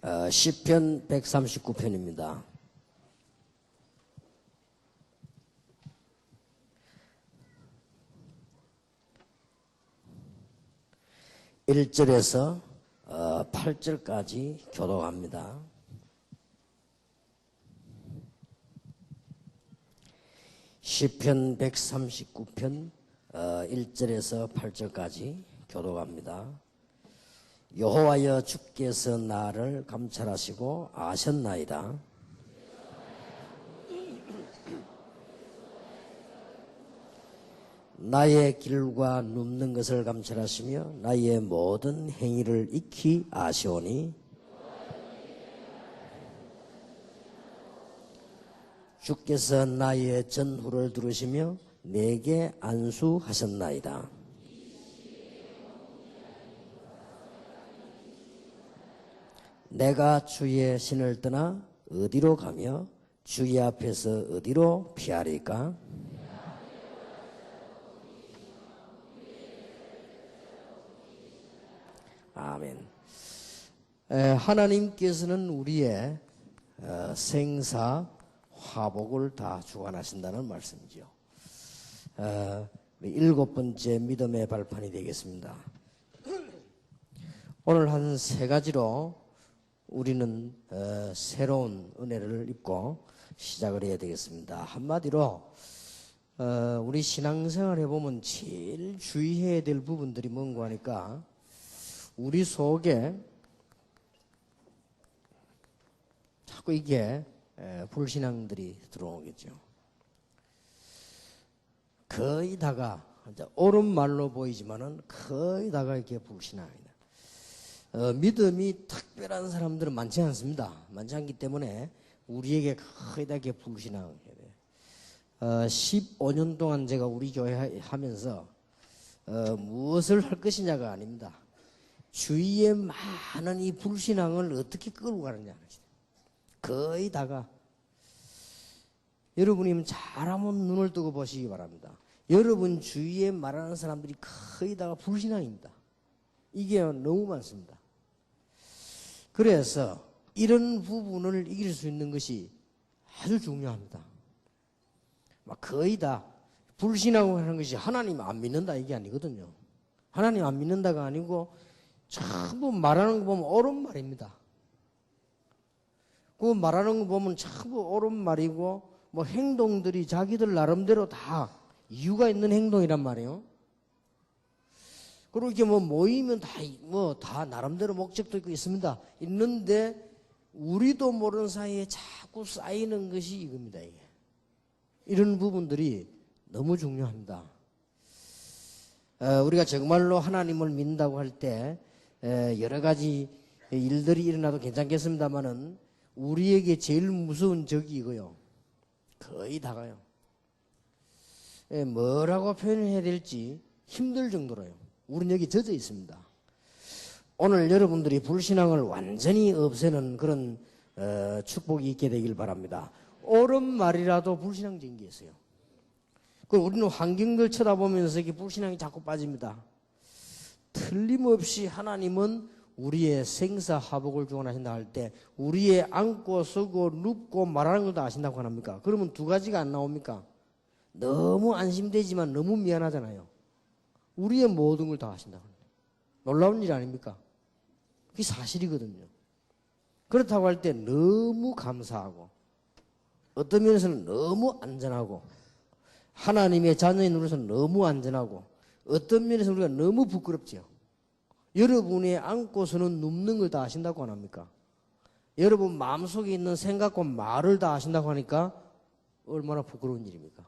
시편 139편입니다. (1절에서) 8절까지 교독합니다. 시편 139편 1절에서 8절까지 교독합니다. 여호와여, 주께서 나를 감찰하시고 아셨나이다. 나의 길과 눕는 것을 감찰하시며 나의 모든 행위를 익히 아시오니 주께서 나의 전후를 들으시며 내게 안수하셨나이다. 내가 주의 신을 떠나 어디로 가며 주의 앞에서 어디로 피하리까? 아멘. 하나님께서는 우리의 생사 화복을 다 주관하신다는 말씀이죠. 7번째 믿음의 발판이 되겠습니다. 오늘 한 3가지로 우리는 새로운 은혜를 입고 시작을 해야 되겠습니다. 한마디로 우리 신앙생활 해보면 제일 주의해야 될 부분들이 뭔가 하니까 우리 속에 자꾸 이게 불신앙들이 들어오겠죠. 거의 다가 옳은 말로 보이지만은 거의 다가 이렇게 불신앙입니다. 믿음이 특별한 사람들은 많지 않습니다. 많지 않기 때문에 우리에게 거의 다 이렇게 불신앙해야 돼요. 15년 동안 제가 우리 교회 하면서 무엇을 할 것이냐가 아닙니다. 주위에 많은 이 불신앙을 어떻게 끌고 가느냐. 거의 다가 여러분이 잘하면 눈을 뜨고 보시기 바랍니다. 여러분 주위에 말하는 사람들이 거의 다가 불신앙입니다. 이게 너무 많습니다. 그래서 이런 부분을 이길 수 있는 것이 아주 중요합니다. 거의 다 불신앙을 하는 것이 하나님 안 믿는다 이게 아니거든요. 하나님 안 믿는다가 아니고 전부 말하는 거 보면 옳은 말입니다. 그 말하는 거 보면 전부 옳은 말이고 뭐 행동들이 자기들 나름대로 다 이유가 있는 행동이란 말이에요. 그리고 이렇게 모이면 다 나름대로 목적도 있습니다. 있는데 우리도 모르는 사이에 자꾸 쌓이는 것이 이겁니다. 이게. 이런 부분들이 너무 중요합니다. 우리가 정말로 하나님을 믿는다고 할 때 여러 가지 일들이 일어나도 괜찮겠습니다만은 우리에게 제일 무서운 적이 이거요. 거의 다가요. 뭐라고 표현해야 될지 힘들 정도로요. 우리는 여기 젖어 있습니다. 오늘 여러분들이 불신앙을 완전히 없애는 그런 축복이 있게 되길 바랍니다. 옳은 말이라도 불신앙적인 게 있어요. 그리고 우리는 환경들 쳐다보면서 이게 불신앙이 자꾸 빠집니다. 틀림없이 하나님은 우리의 생사화복을 주관하신다 할 때 우리의 앉고 서고 눕고 말하는 것도 아신다고 합니까? 그러면 2가지가 안 나옵니까? 너무 안심되지만 너무 미안하잖아요. 우리의 모든 걸 다 아신다고 합니다. 놀라운 일 아닙니까? 그게 사실이거든요. 그렇다고 할 때 너무 감사하고 어떤 면에서는 너무 안전하고 하나님의 자녀의 눈에서는 너무 안전하고 어떤 면에서 우리가 너무 부끄럽지요. 여러분의 앉고서는 눕는 걸 다 아신다고 안 합니까? 여러분 마음속에 있는 생각과 말을 다 아신다고 하니까 얼마나 부끄러운 일입니까?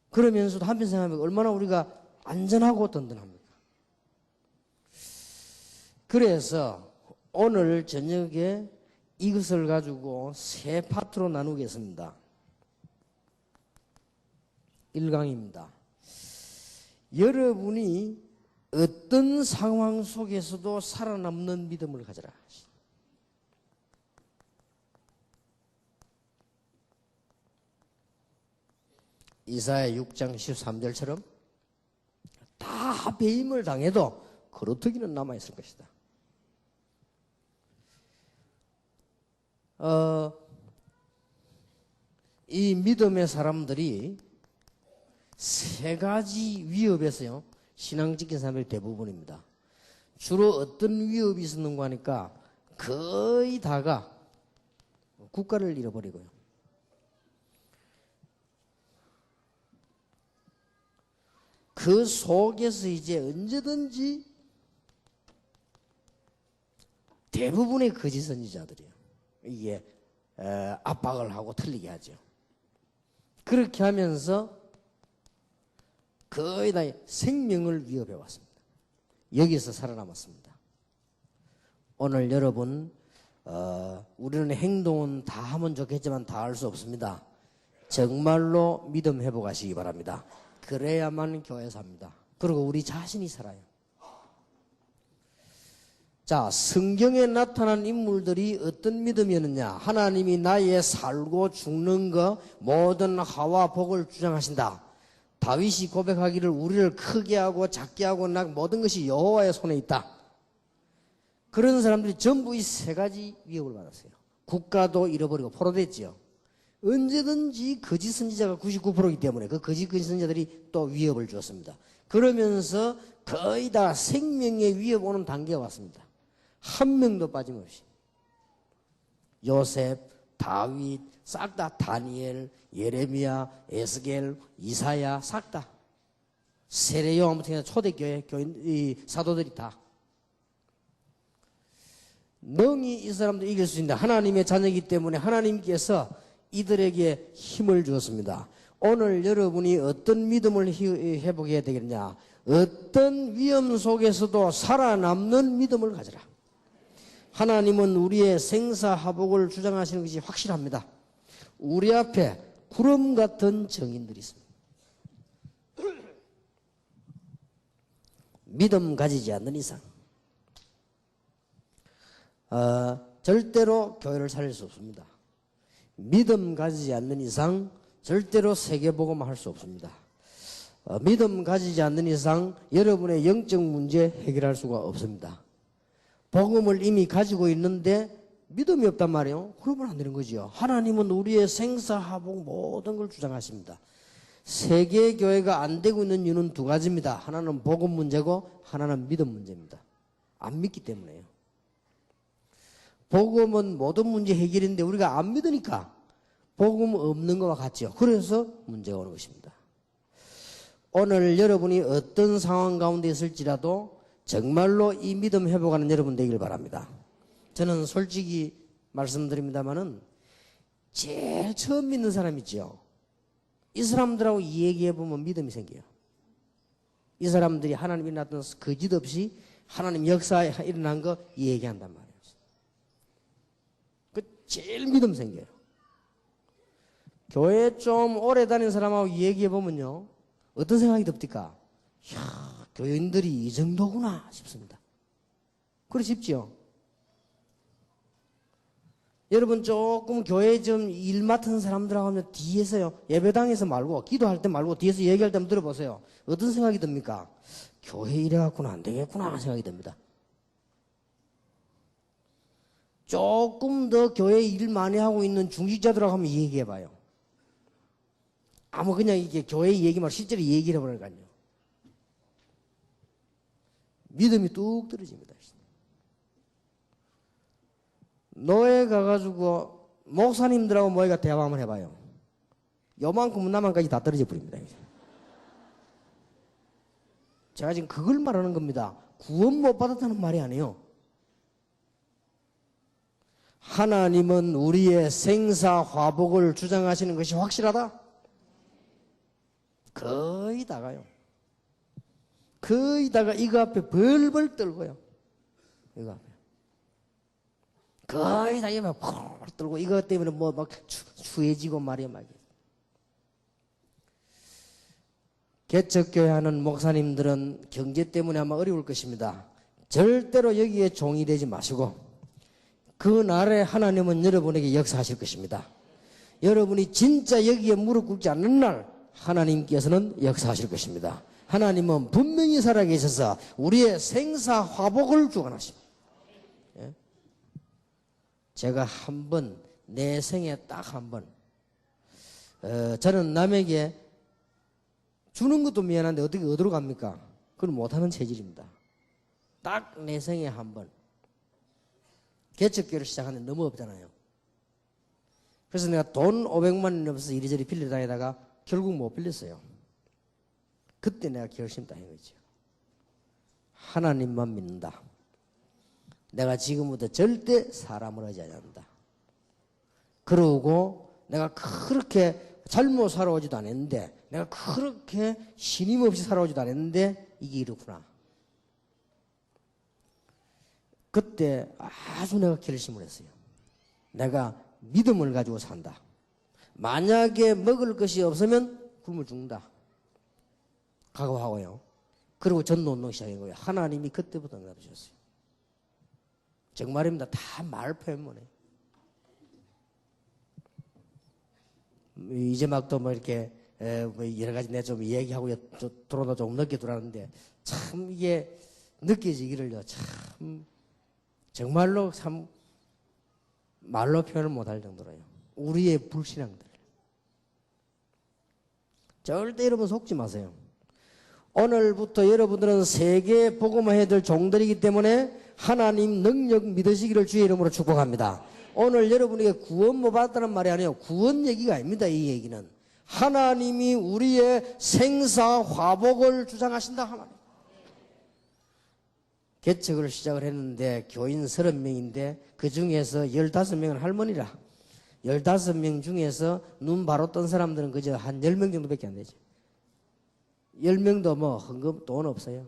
그러면서도 한편 생각하면 얼마나 우리가 안전하고 든든합니까? 그래서 오늘 저녁에 이것을 가지고 3파트로 나누겠습니다. 1강입니다. 여러분이 어떤 상황 속에서도 살아남는 믿음을 가져라. 이사야 6장 13절처럼 다 배임을 당해도 거루터기는 남아있을 것이다. 이 믿음의 사람들이 세 가지 위협에서요 신앙 지킨 사람들이 대부분입니다. 주로 어떤 위협이 있었는가 하니까 거의 다가 국가를 잃어버리고요. 그 속에서 이제 언제든지 대부분의 거짓 선지자들이에요. 이게 압박을 하고 틀리게 하죠. 그렇게 하면서 거의 다 생명을 위협해 왔습니다. 여기서 살아남았습니다. 오늘 여러분 우리는 행동은 다 하면 좋겠지만 다 할 수 없습니다. 정말로 믿음 회복하시기 바랍니다. 그래야만 교회 삽니다. 그리고 우리 자신이 살아요. 자, 성경에 나타난 인물들이 어떤 믿음이었느냐? 하나님이 나의 살고 죽는 것 모든 하와 복을 주장하신다. 다윗이 고백하기를 우리를 크게 하고 작게 하고 모든 것이 여호와의 손에 있다. 그런 사람들이 전부 이 세 가지 위협을 받았어요. 국가도 잃어버리고 포로됐지요. 언제든지 거짓 선지자가 99%이기 때문에 그 거짓 선지자들이 또 위협을 주었습니다. 그러면서 거의 다 생명의 위협 오는 단계가 왔습니다. 한 명도 빠짐없이. 요셉, 다윗, 싹 다 다니엘, 예레미야, 에스겔, 이사야 싹 다. 세례요한부터 초대교회 교인 사도들이 다. 능히 이 사람도 이길 수 있는데 하나님의 자녀이기 때문에 하나님께서 이들에게 힘을 주었습니다. 오늘 여러분이 어떤 믿음을 회복해야 되겠냐? 어떤 위험 속에서도 살아남는 믿음을 가져라. 하나님은 우리의 생사화복을 주장하시는 것이 확실합니다. 우리 앞에 구름 같은 증인들이 있습니다. 믿음 가지지 않는 이상 절대로 교회를 살릴 수 없습니다. 믿음 가지지 않는 이상 절대로 세계복음 할 수 없습니다. 믿음 가지지 않는 이상 여러분의 영적 문제 해결할 수가 없습니다. 복음을 이미 가지고 있는데 믿음이 없단 말이에요. 그러면 안 되는 거지요. 하나님은 우리의 생사화복 모든 걸 주장하십니다. 세계교회가 안 되고 있는 이유는 두 가지입니다. 하나는 복음 문제고 하나는 믿음 문제입니다. 안 믿기 때문에요. 복음은 모든 문제 해결인데 우리가 안 믿으니까 복음 없는 것과 같죠. 그래서 문제가 오는 것입니다. 오늘 여러분이 어떤 상황 가운데 있을지라도 정말로 이 믿음 회복하는 여러분 되길 바랍니다. 저는 솔직히 말씀드립니다만은 제일 처음 믿는 사람 있죠. 이 사람들하고 얘기해보면 믿음이 생겨요. 이 사람들이 하나님이 나타나서 거짓 없이 하나님 역사에 일어난 거 얘기한단 말이에요. 그 제일 믿음 생겨요. 교회 좀 오래 다닌 사람하고 얘기해보면요. 어떤 생각이 듭니까? 이야, 교인들이 이 정도구나 싶습니다. 그래 싶지요? 여러분 조금 교회 좀 일 맡은 사람들하고 하면 뒤에서요. 예배당에서 말고 기도할 때 말고 뒤에서 얘기할 때 한번 들어보세요. 어떤 생각이 듭니까? 교회 이래갖고는 안 되겠구나 생각이 듭니다. 조금 더 교회 일 많이 하고 있는 중직자들하고 한번 얘기해봐요. 아무 그냥 이게 교회 얘기 말고 실제로 얘기를 해보니까요. 믿음이 뚝 떨어집니다. 노예 가가지고 목사님들하고 모여가 대화 한번 해봐요. 요만큼 나만까지 다 떨어져 버립니다. 제가 지금 그걸 말하는 겁니다. 구원 못 받았다는 말이 아니에요. 하나님은 우리의 생사화복을 주장하시는 것이 확실하다? 거의 다가요. 거의 다가 이거 앞에 벌벌 떨고요. 이거 앞에. 거의 다 이거 펄 떨고 이것 때문에 뭐 막 추해지고 말이야 막. 개척교회 하는 목사님들은 경제 때문에 아마 어려울 것입니다. 절대로 여기에 종이 되지 마시고 그날에 하나님은 여러분에게 역사하실 것입니다. 여러분이 진짜 여기에 무릎 꿇지 않는 날 하나님께서는 역사하실 것입니다. 하나님은 분명히 살아계셔서 우리의 생사화복을 주관하십니다. 제가 한번 내 생에 딱 한 번. 저는 남에게 주는 것도 미안한데 어떻게 얻으러 갑니까? 그건 못하는 체질입니다. 딱 내 생에 한 번. 개척교회를 시작하는데 너무 없잖아요. 그래서 내가 돈 500만 원 넘어서 이리저리 빌려 다니다가 결국 못 빌렸어요. 그때 내가 결심 딱 한 거죠. 하나님만 믿는다. 내가 지금부터 절대 사람을 의지하지 않는다. 그러고 내가 그렇게 잘못 살아오지도 않았는데, 내가 그렇게 신임 없이 살아오지도 않았는데 이게 이렇구나. 그때 아주 내가 결심을 했어요. 내가 믿음을 가지고 산다. 만약에 먹을 것이 없으면 굶어 죽는다. 각오하고요. 그리고 전도운동 시작한 거예요. 하나님이 그때부터 응답하셨어요. 정말입니다. 다 말 표현문에. 이제 막 또 뭐 이렇게 여러 가지 내가 좀 얘기하고 들어오다 조금 늦게 들어왔는데 참 이게 느껴지기를요. 참 정말로 참 말로 표현을 못할 정도로요. 우리의 불신앙들. 절대 여러분 속지 마세요. 오늘부터 여러분들은 세계 복음화 해야 될 종들이기 때문에 하나님 능력 믿으시기를 주의 이름으로 축복합니다. 오늘 여러분에게 구원 못 받았다는 말이 아니에요. 구원 얘기가 아닙니다. 이 얘기는 하나님이 우리의 생사 화복을 주장하신다 하나님. 개척을 시작을 했는데 교인 30명인데 그 중에서 15명은 할머니라. 15명 중에서 눈 바로 뜬 사람들은 그저 한 10명 정도밖에 안 되지. 10명도 뭐 헌금 돈 없어요.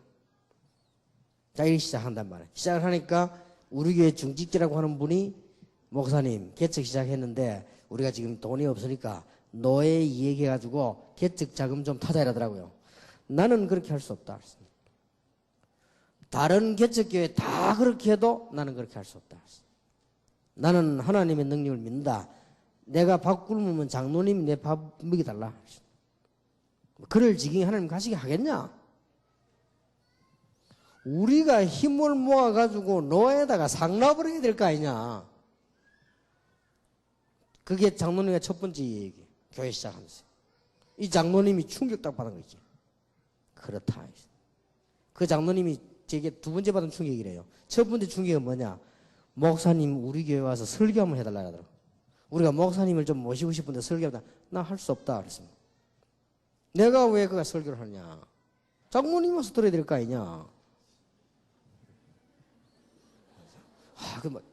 자, 이렇게 시작한단 말이에요. 시작을 하니까 우리 교회 중직자라고 하는 분이 목사님 개척 시작했는데 우리가 지금 돈이 없으니까 노예 얘기해가지고 개척 자금 좀 타자 이러더라고요. 나는 그렇게 할 수 없다. 다른 개척교회 다 그렇게 해도 나는 그렇게 할 수 없다. 나는 하나님의 능력을 믿는다. 내가 밥 굶으면 장로님이 내 밥 먹여달라. 그럴 지경에 하나님 가시게 하겠냐? 우리가 힘을 모아가지고 노예에다가 상납을 해야 될 거 아니냐? 그게 장로님의 첫 번째 얘기. 교회 시작하면서. 이 장로님이 충격 딱 받은 거지. 그렇다. 그 장로님이 제게 두 번째 받은 충격이래요. 첫 번째 충격은 뭐냐? 목사님 우리 교회 와서 설교 한번 해달라 하더라고. 우리가 목사님을 좀 모시고 싶은데 설교하다 나 할 수 없다 그랬습니다. 내가 왜 그가 설교를 하냐? 장로님 와서 들어야 될 거 아니냐?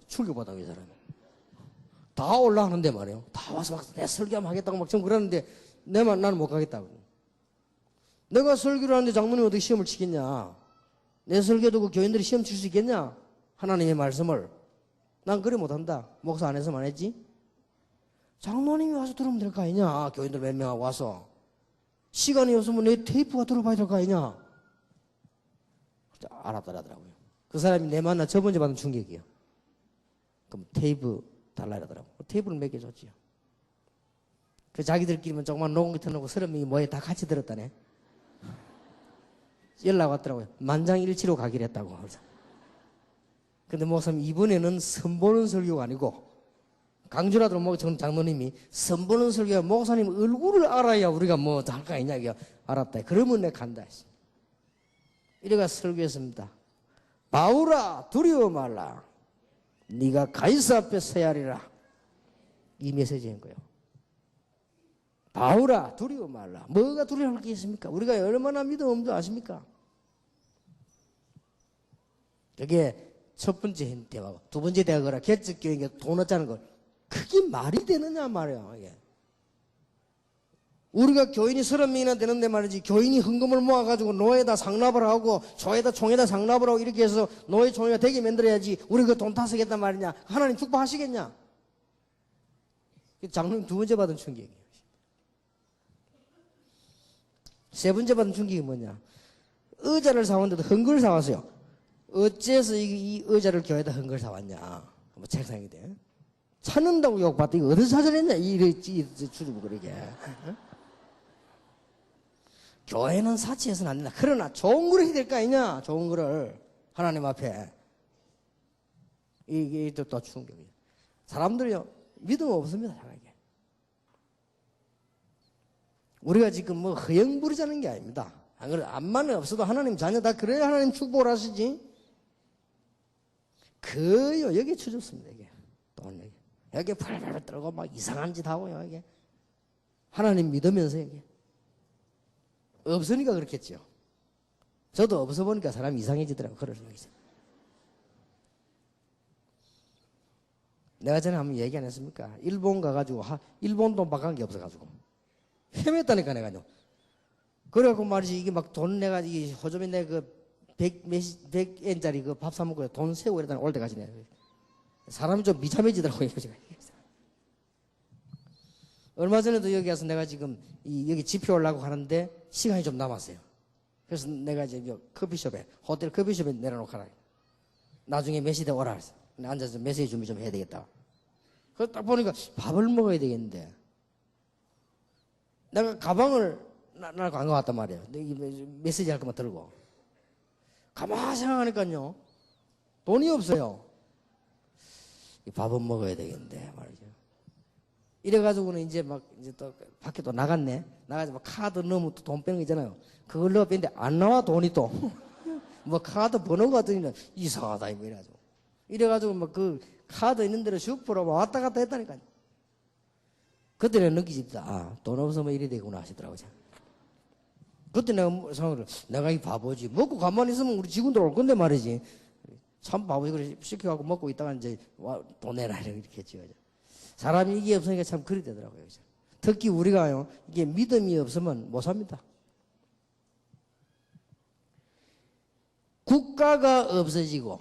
충격받아 이 사람이. 다 올라가는데 말이에요. 다 와서 막 내 설교 한번 하겠다고 막 좀 그러는데 나는 못 가겠다고. 내가 설교를 하는데 장로님 어떻게 시험을 치겠냐? 내 설교 듣고 교인들이 시험 칠 수 있겠냐? 하나님의 말씀을. 난 그래 못한다. 목사 안에서만 했지. 장로님이 와서 들으면 될 거 아니냐? 교인들 몇 명하고 와서. 시간이 없으면 내 테이프가 들어봐야 될 거 아니냐? 알았더라고요. 그 사람이 내 만나 첫 번째 받은 충격이에요. 그럼 테이프 달라 이러더라고. 테이프를 몇 개 줬지요. 그 자기들끼리만 조그만 녹음기 틀어놓고 30명이 뭐에 다 같이 들었다네. 연락 왔더라고요. 만장일치로 가기로 했다고. 근데 목사님 이번에는 선보는 설교가 아니고 강주라도 뭐 장로님이 선보는 설교가 목사님 얼굴을 알아야 우리가 뭐 할 거 아니냐. 이게 알았다. 그러면 내가 간다 했어. 이래가 설교했습니다. 바울아 두려워 말라. 네가 가이사 앞에 서야 하리라. 이 메시지인 거예요. 바울아 두려워 말라. 뭐가 두려워할 게 있습니까? 우리가 얼마나 믿음 없는 줄 아십니까? 그게 첫 번째 대화고 두 번째 대화가 개척교회에 돈 얻자는 거 그게 말이 되느냐 말이야. 이게. 우리가 교인이 30명이나 되는데 말이지 교인이 헌금을 모아가지고 노예다 상납을 하고 조에다 총에다 상납을 하고 이렇게 해서 노예 총회가 되게 만들어야지 우리 그 돈 다 쓰겠단 말이냐. 하나님 축복하시겠냐. 장로님 두 번째 받은 충격이에요. 세 번째 받은 충격이 뭐냐. 의자를 사왔는데도 헌금을 사왔어요. 어째서 이 의자를 교회에다 헌금을 사왔냐. 뭐 책상이 돼. 찾는다고 욕받다. 이거 어디서 찾아냈냐. 이 주주부 그러게. 교회는 사치해서는 안 된다. 그러나 좋은 걸 해야 될 거 아니냐. 좋은 거를 하나님 앞에. 이게 또 충격이에요. 사람들이요. 믿음 없습니다, 사람에게. 우리가 지금 뭐 허영 부리자는 게 아닙니다. 안 그래, 암만 없어도 하나님 자녀 다 그래야 하나님 축복을 하시지. 그요, 여기 추졌습니다, 이게. 돈 여기 팔팔 떨고 막 이상한 짓 하고요, 이게. 하나님 믿으면서 이게. 없으니까 그렇겠죠. 저도 없어 보니까 사람이 이상해지더라고요. 그런 생각이죠. 내가 전에 한번 얘기 안 했습니까? 일본 가가지고, 일본 돈 바꾼 게 없어가지고. 헤맸다니까, 내가요. 그래갖고 말이지, 이게 막 돈 내가, 이 호접이 내 그 100엔짜리 그 밥 사먹고 돈 세우고 이러다가 올 때까지 내. 사람이 좀 미참해지더라고요, 제가. 얼마 전에도 여기 와서 내가 지금 여기 지표 올라고 하는데 시간이 좀 남았어요. 그래서 내가 이제 커피숍에, 호텔 커피숍에 내려놓거라. 나중에 몇 시대 오라 그랬어. 앉아서 메시지 준비 좀 해야 되겠다. 그래서 딱 보니까 밥을 먹어야 되겠는데. 내가 가방을 날 안 가왔단 말이에요. 메시지 할 것만 들고. 가만히 생각하니까요. 돈이 없어요. 밥은 먹어야 되겠는데 말이죠. 이래가지고는 이제 막 이제 또 밖에 또 나갔네. 나가서 막 카드 넣으면 또 돈 빼는 거 있잖아요. 그걸 넣어 뺐는데 안 나와 돈이 또. 뭐 카드 번호가 뜨니까 이상하다 이래가지고. 이래가지고 막 그 카드 있는 대로 슈퍼로 왔다 갔다 했다니까요. 그때 내가 느끼집니다. 아, 돈 없으면 이래 되구나 하시더라고요. 그때 내가 생각을, 내가 이 바보지. 먹고 가만히 있으면 우리 직원들 올 건데 말이지. 참 바보지. 그래 시켜갖고 먹고 있다가 이제 돈 내라 이렇게 했죠. 사람이 이게 없으니까 참 그리 되더라고요. 특히 우리가요, 이게 믿음이 없으면 못 삽니다. 국가가 없어지고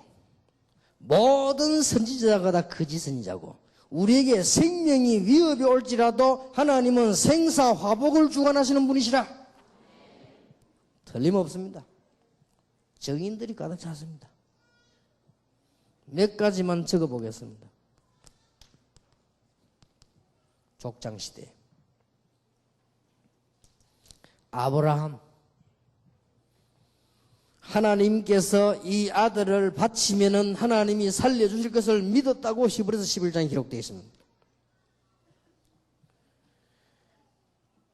모든 선지자가 다 거짓 선지자고 우리에게 생명이 위협이 올지라도 하나님은 생사화복을 주관하시는 분이시라. 틀림없습니다. 정인들이 가득 찼습니다. 몇 가지만 적어보겠습니다. 족장시대 아브라함, 하나님께서 이 아들을 바치면은 하나님이 살려주실 것을 믿었다고 히브리서 11장에 기록되어 있습니다.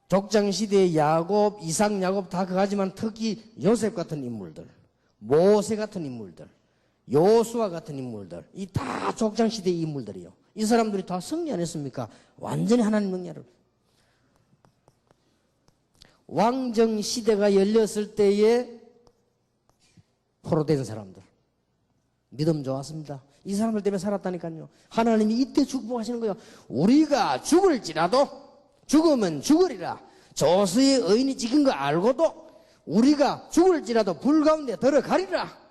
족장시대의 야곱, 이삭, 야곱 다 그하지만 특히 요셉 같은 인물들, 모세 같은 인물들, 요수아 같은 인물들, 이 다 족장시대의 인물들이요. 이 사람들이 다 승리 안 했습니까? 완전히 하나님 능력을. 왕정시대가 열렸을 때에 포로된 사람들. 믿음 좋았습니다. 이 사람들 때문에 살았다니까요. 하나님이 이때 축복하시는 거예요. 우리가 죽을지라도 죽으면 죽으리라. 조수의 의인이 찍은 거 알고도 우리가 죽을지라도 불 가운데 들어가리라.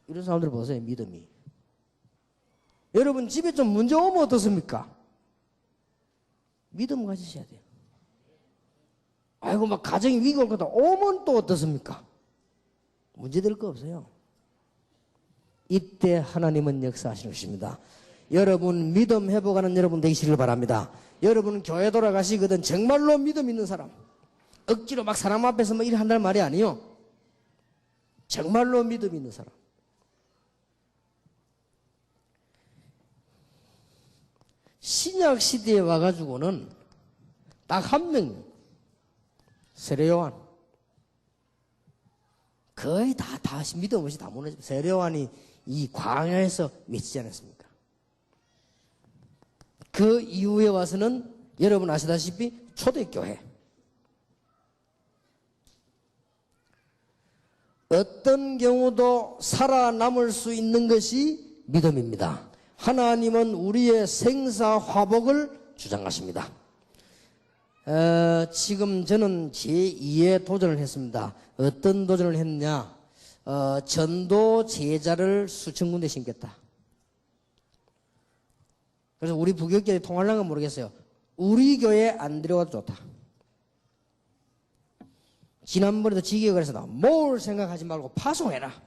이런 사람들 보세요. 믿음이. 여러분 집에 좀 문제 오면 어떻습니까? 믿음 가지셔야 돼요. 아이고 막 가정이 위기 올 거다 오면 또 어떻습니까? 문제될 거 없어요. 이때 하나님은 역사하시는 것입니다. 여러분 믿음 회복하는 여러분 되시길 바랍니다. 여러분 교회 돌아가시거든 정말로 믿음 있는 사람, 억지로 막 사람 앞에서 뭐 일을 한다는 말이 아니요. 정말로 믿음 있는 사람. 신약 시대에 와가지고는 딱 한 명, 세례요한. 거의 다 믿음 없이 다 무너지고 세례요한이 이 광야에서 미치지 않았습니까? 그 이후에 와서는 여러분 아시다시피 초대교회. 어떤 경우도 살아남을 수 있는 것이 믿음입니다. 하나님은 우리의 생사화복을 주장하십니다. 지금 저는 제2의 도전을 했습니다. 어떤 도전을 했냐? 전도 제자를 수천 군데 심겠다. 그래서 우리 부교육자들이 통할랑은 모르겠어요. 우리 교회 안 들어와도 좋다. 지난번에도 지기가 그래서 뭘 생각하지 말고 파송해라.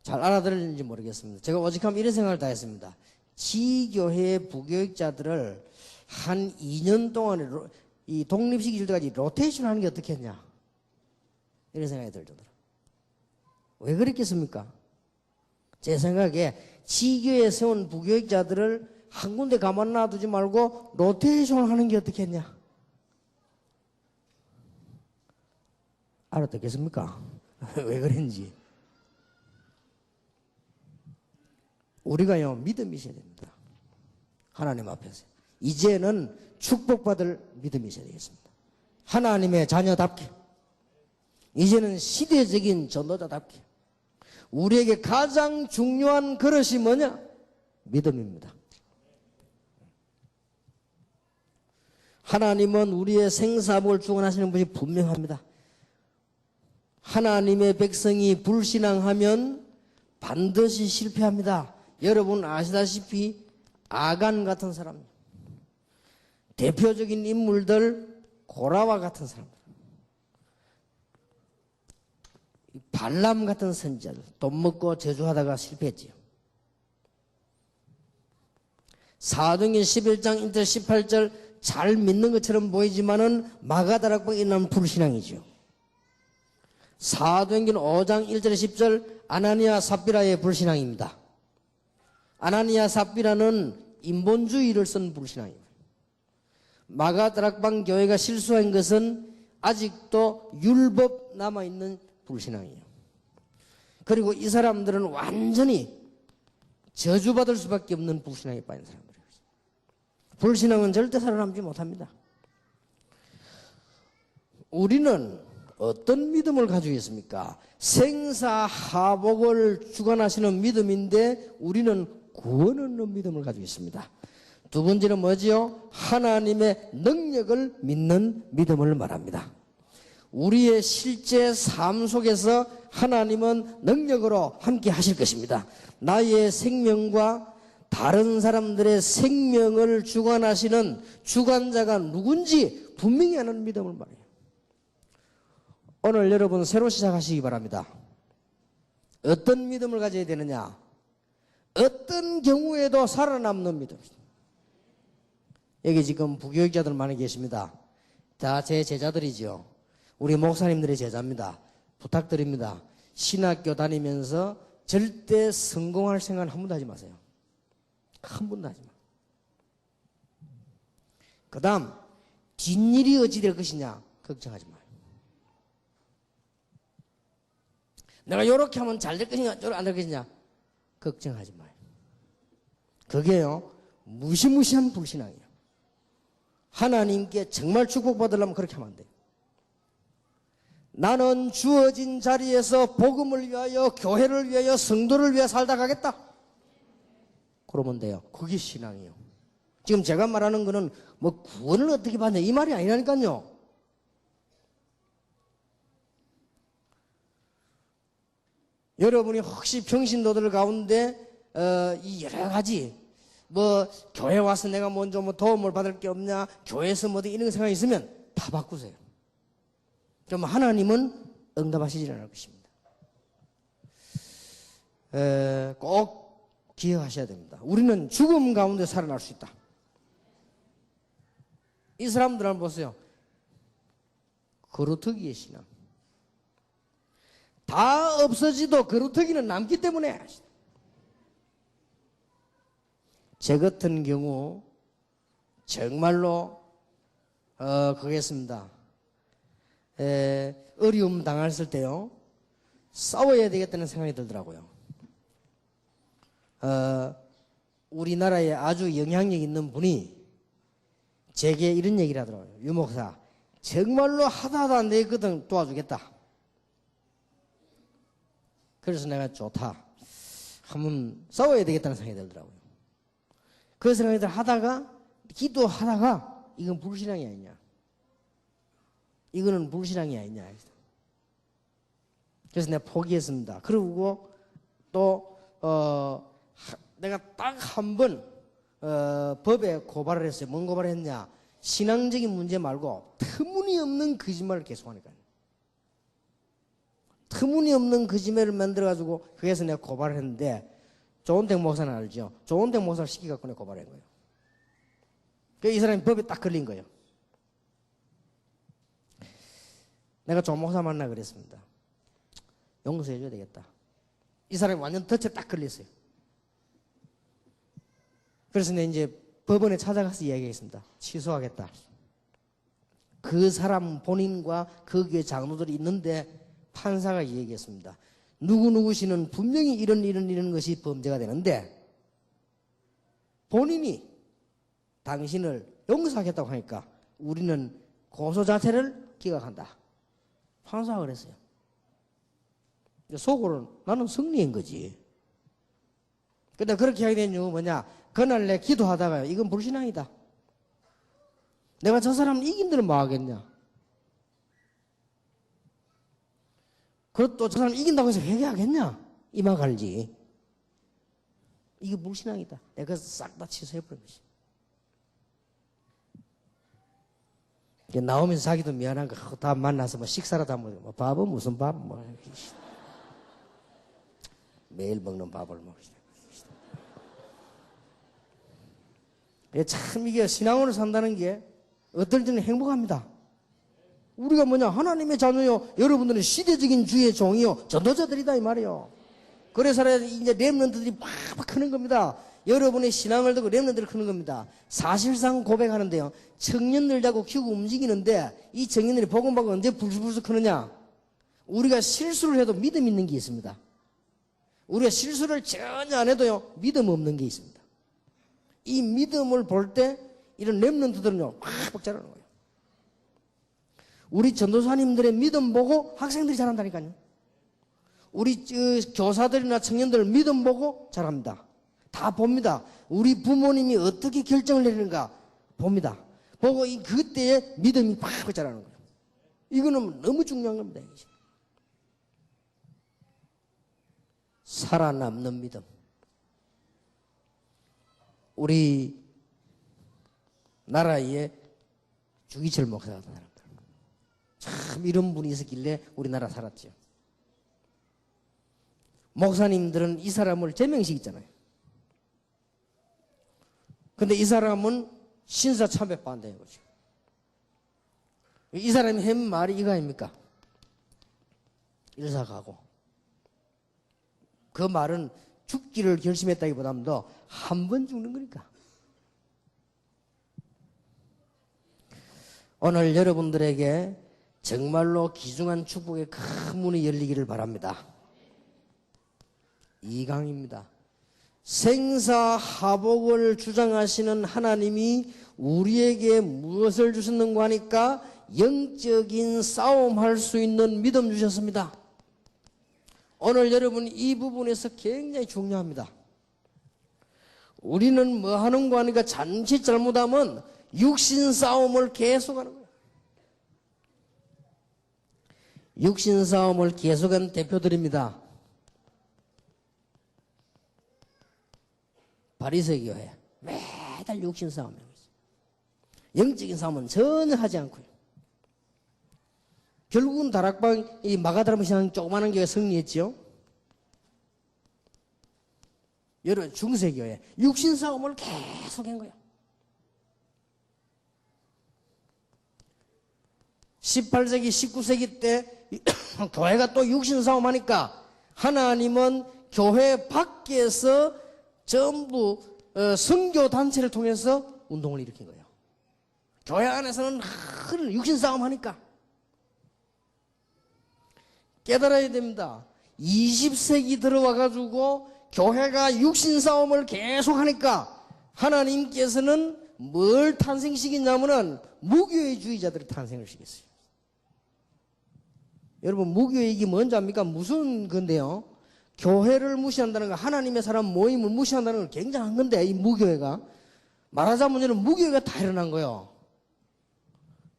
잘 알아들을지 모르겠습니다. 제가 오직하면 이런 생각을 다 했습니다. 지교회 부교육자들을 한 2년 동안에 이 독립시키 줄 때까지 로테이션 하는 게 어떻겠냐. 이런 생각이 들더라고요. 왜 그랬겠습니까? 제 생각에 지교에 세운 부교육자들을 한 군데 가만 놔두지 말고 로테이션을 하는 게 어떻겠냐? 알아듣겠습니까? 왜 그런지. 우리가요, 믿음이 있어야 됩니다. 하나님 앞에서. 이제는 축복받을 믿음이 있어야 되겠습니다. 하나님의 자녀답게. 이제는 시대적인 전도자답게. 우리에게 가장 중요한 그릇이 뭐냐? 믿음입니다. 하나님은 우리의 생사복을 주관하시는 분이 분명합니다. 하나님의 백성이 불신앙하면 반드시 실패합니다. 여러분 아시다시피 아간 같은 사람, 대표적인 인물들 고라와 같은 사람들, 발람 같은 선지자들, 돈 먹고 저주하다가 실패했지요. 사도행전 11장 1절 18절 잘 믿는 것처럼 보이지만은 마가다락방에 있는 불신앙이죠. 사도행전 5장 1절 10절 아나니아 삽비라의 불신앙입니다. 아나니아 삽비라는 인본주의를 쓴 불신앙입니다. 마가다락방 교회가 실수한 것은 아직도 율법 남아있는 불신앙이에요. 그리고 이 사람들은 완전히 저주받을 수밖에 없는 불신앙에 빠진 사람들이에요. 불신앙은 절대 살아남지 못합니다. 우리는 어떤 믿음을 가지고 있습니까? 생사하복을 주관하시는 믿음인데 우리는 구원 얻는 믿음을 가지고 있습니다. 두 번째는 뭐지요? 하나님의 능력을 믿는 믿음을 말합니다. 우리의 실제 삶 속에서 하나님은 능력으로 함께 하실 것입니다. 나의 생명과 다른 사람들의 생명을 주관하시는 주관자가 누군지 분명히 아는 믿음을 말해요. 오늘 여러분 새로 시작하시기 바랍니다. 어떤 믿음을 가져야 되느냐? 어떤 경우에도 살아남는 믿음. 여기 지금 부교육자들 많이 계십니다. 다 제 제자들이죠. 우리 목사님들의 제자입니다. 부탁드립니다. 신학교 다니면서 절대 성공할 생각은 한 번도 하지 마세요. 한 번도 하지 마. 그 다음 뒷일이 어찌 될 것이냐 걱정하지 마요. 내가 이렇게 하면 잘 될 것이냐 저렇게 안 될 것이냐 걱정하지 마요. 그게요 무시무시한 불신앙이에요. 하나님께 정말 축복받으려면 그렇게 하면 안 돼요. 나는 주어진 자리에서 복음을 위하여 교회를 위하여 성도를 위해 살다 가겠다. 그러면 돼요. 그게 신앙이에요. 지금 제가 말하는 거는 뭐 구원을 어떻게 받냐 이 말이 아니라니까요. 여러분이 혹시 평신도들 가운데 이 여러 가지 뭐 교회 와서 내가 먼저 뭐 도움을 받을 게 없냐 교회에서 뭐 이런 생각이 있으면 다 바꾸세요. 그럼 하나님은 응답하시지 않을 것입니다. 꼭 기억하셔야 됩니다. 우리는 죽음 가운데 살아날 수 있다. 이 사람들 한번 보세요. 거루터기의 신앙. 다 없어지도 거루터기는 남기 때문에. 제 같은 경우 정말로 그겠습니다. 어려움 당했을 때요 싸워야 되겠다는 생각이 들더라고요. 우리나라에 아주 영향력 있는 분이 제게 이런 얘기를 하더라고요. 유 목사 정말로 하다 안 되거든 도와주겠다. 그래서 내가 좋다 한번 싸워야 되겠다는 생각이 들더라고요. 그 생각이 하다가 기도하다가 이건 불신앙이 아니냐 이거는 불신앙이 아니냐. 그래서 내가 포기했습니다. 그리고 또 내가 딱 한 번 법에 고발을 했어요. 뭔 고발을 했냐? 신앙적인 문제 말고 터무니없는 거짓말을 계속하니까요. 터무니없는 거짓말을 만들어가지고 그래서 내가 고발을 했는데 조은택 목사는 알죠? 조은택 목사를 시키갖고 내가 고발한 거예요. 그래서 이 사람이 법에 딱 걸린 거예요. 내가 조 목사 만나 그랬습니다. 용서해줘야 되겠다. 이 사람이 완전 덫에 딱 걸렸어요. 그래서 내가 이제 법원에 찾아가서 이야기했습니다. 취소하겠다. 그 사람 본인과 그 교회 장로들이 있는데 판사가 얘기했습니다. 누구누구 씨는 분명히 이런 것이 범죄가 되는데 본인이 당신을 용서하겠다고 하니까 우리는 고소 자체를 기각한다. 판사가 그랬어요. 속으로 나는 승리인 거지. 근데 그렇게 하게 된 이유가 뭐냐? 그날 내 기도하다가 이건 불신앙이다. 내가 저 사람 이긴 데는 뭐 하겠냐? 그리고 또 저 사람 이긴다고 해서 회개하겠냐? 이만 갈지. 이게 불신앙이다. 내가 싹 다 취소해버린 것이. 나오면서 자기도 미안한 거 다 만나서 뭐 식사라도 한번 뭐 밥은 무슨 밥 뭐 매일 먹는 밥을 먹으시네. 참 이게 신앙으로 산다는 게 어떨 때는 행복합니다. 우리가 뭐냐 하나님의 자녀요. 여러분들은 시대적인 주의 종이요. 전도자들이다 이 말이요. 그래서 이제 렘넌트들이 팍팍 크는 겁니다. 여러분의 신앙을 두고 렘넌트를 크는 겁니다. 사실상 고백하는데요. 청년들 자꾸 키우고 움직이는데 이 청년들이 복음 받고 언제 불쑥불쑥 크느냐? 우리가 실수를 해도 믿음 있는 게 있습니다. 우리가 실수를 전혀 안 해도요. 믿음 없는 게 있습니다. 이 믿음을 볼 때 이런 렘넌트들은요. 팍팍 자라는 거예요. 우리 전도사님들의 믿음 보고 학생들이 자란다니까요. 우리 교사들이나 청년들 믿음 보고 자랍니다. 다 봅니다. 우리 부모님이 어떻게 결정을 내리는가 봅니다. 보고 그때의 믿음이 팍 자라는 거예요. 이거는 너무 중요한 겁니다. 살아남는 믿음. 우리 나라에 주기철 목사가 사람들. 참 이런 분이 있었길래 우리나라 살았죠. 목사님들은 이 사람을 제명시키잖아요. 근데 이 사람은 신사 참배 반대인 거죠. 이 사람이 한 말이 이거 아닙니까? 일사가고. 그 말은 죽기를 결심했다기보다는 더 한 번 죽는 거니까. 오늘 여러분들에게 정말로 귀중한 축복의 큰 문이 열리기를 바랍니다. 2강입니다. 생사하복을 주장하시는 하나님이 우리에게 무엇을 주셨는가 하니까 영적인 싸움할 수 있는 믿음 주셨습니다. 오늘 여러분 이 부분에서 굉장히 중요합니다. 우리는 뭐 하는가 하니까 잠시 잘못하면 육신 싸움을 계속하는 거예요. 육신 싸움을 계속한 대표들입니다. 바리새 교회 매달 육신 싸움이에요. 영적인 싸움은 전혀 하지 않고요. 결국은 다락방 이 마가다람 시장 조그마한 교회 승리했죠. 여러분 중세교회 육신 싸움을 계속한 거예요. 18세기 19세기 때 교회가 또 육신 싸움하니까 하나님은 교회 밖에서 전부 선교단체를 통해서 운동을 일으킨 거예요. 교회 안에서는 육신 싸움하니까 깨달아야 됩니다. 20세기 들어와가지고 교회가 육신 싸움을 계속하니까 하나님께서는 뭘 탄생시키냐면은 무교회주의자들을 탄생을 시켰어요. 여러분 무교회 뭔지 압니까? 무슨 건데요? 교회를 무시한다는 거, 하나님의 사람 모임을 무시한다는 건 굉장한 건데 이 무교회가 말하자면 무교회가 다 일어난 거예요.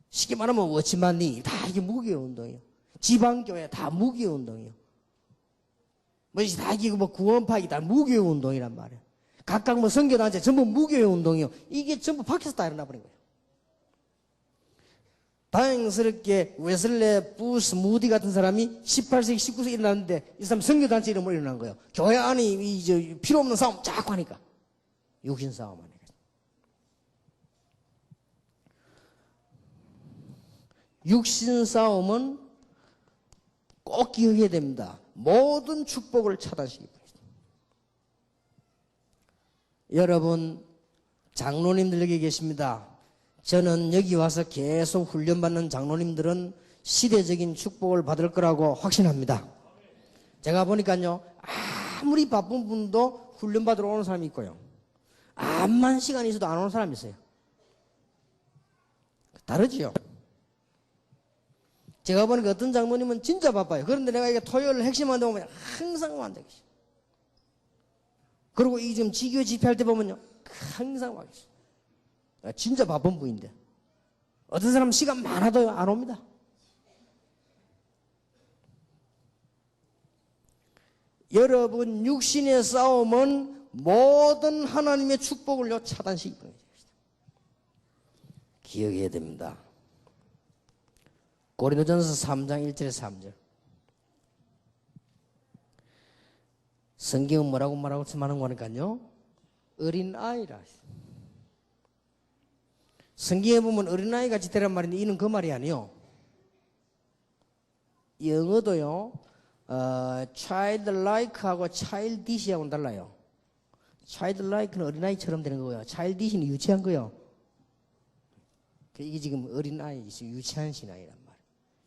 쉽게 말하면 워치만리 다 이게 무교회 운동이에요. 지방교회 다 무교회 운동이에요. 다 이게 뭐 구원파이기 다 무교회 운동이란 말이에요. 각각 뭐 선교단체 전부 무교회 운동이에요. 이게 전부 밖에서 다 일어나 버린 거예요. 다행스럽게 웨슬레, 부스, 무디 같은 사람이 18세기, 19세기 일어났는데 이 사람 선교단체 이름으로 일어난 거예요. 교회 안에 필요 없는 싸움 자꾸 하니까. 육신 싸움 하니까. 육신 싸움은 꼭 기억해야 됩니다. 모든 축복을 차단시키고 있습니다. 여러분, 장로님들 여기 계십니다. 저는 여기 와서 계속 훈련받는 장로님들은 시대적인 축복을 받을 거라고 확신합니다. 제가 보니까요, 아무리 바쁜 분도 훈련받으러 오는 사람이 있고요, 암만 시간이 있어도 안 오는 사람이 있어요. 다르지요. 제가 보니까 어떤 장로님은 진짜 바빠요. 그런데 내가 이게 토요일 핵심한데 보면 항상 앉아 계셔. 그리고 이 지금 지교회 집회할 때 보면요, 항상 와 계셔. 진짜 바쁜 분인데 어떤 사람은 시간 많아도 안 옵니다. 여러분, 육신의 싸움은 모든 하나님의 축복을요 차단시키는 것입니다. 기억해야 됩니다. 고린도전서 3장 1절에 3절. 성경은 뭐라고 말하고 말하는 거니까요, 어린아이라. 성경에 보면 어린아이 같이 되란 말인데 이는 그 말이 아니요. 영어도요, childlike하고 childish하고는 달라요. childlike는 어린아이처럼 되는 거고요, childish는 유치한 거요. 이게 지금 어린아이, 유치한 신앙이란 말이에요.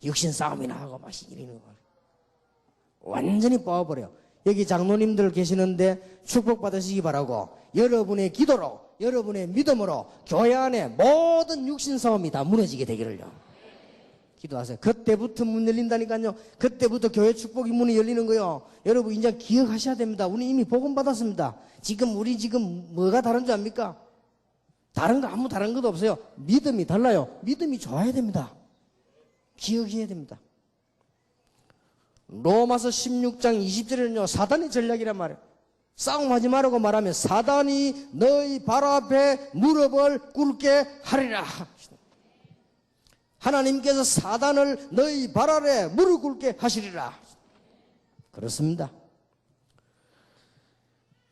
육신 싸움이나 하고 막 이러는 거 완전히 뽑아버려. 여기 장로님들 계시는데 축복받으시기 바라고, 여러분의 기도로, 여러분의 믿음으로 교회 안에 모든 육신 싸움이 다 무너지게 되기를요 기도하세요. 그때부터 문 열린다니까요. 그때부터 교회 축복이 문이 열리는 거요. 여러분 이제 기억하셔야 됩니다. 우리 이미 복음 받았습니다. 우리 지금 뭐가 다른 줄 압니까? 다른 것도 없어요. 믿음이 달라요. 믿음이 좋아야 됩니다. 기억해야 됩니다. 로마서 16장 20절에는요, 사단의 전략이란 말이에요. 싸움하지 말라고 말하면 사단이 너희 발 앞에 무릎을 꿇게 하리라. 하나님께서 사단을 너희 발 아래 무릎 꿇게 하시리라. 그렇습니다.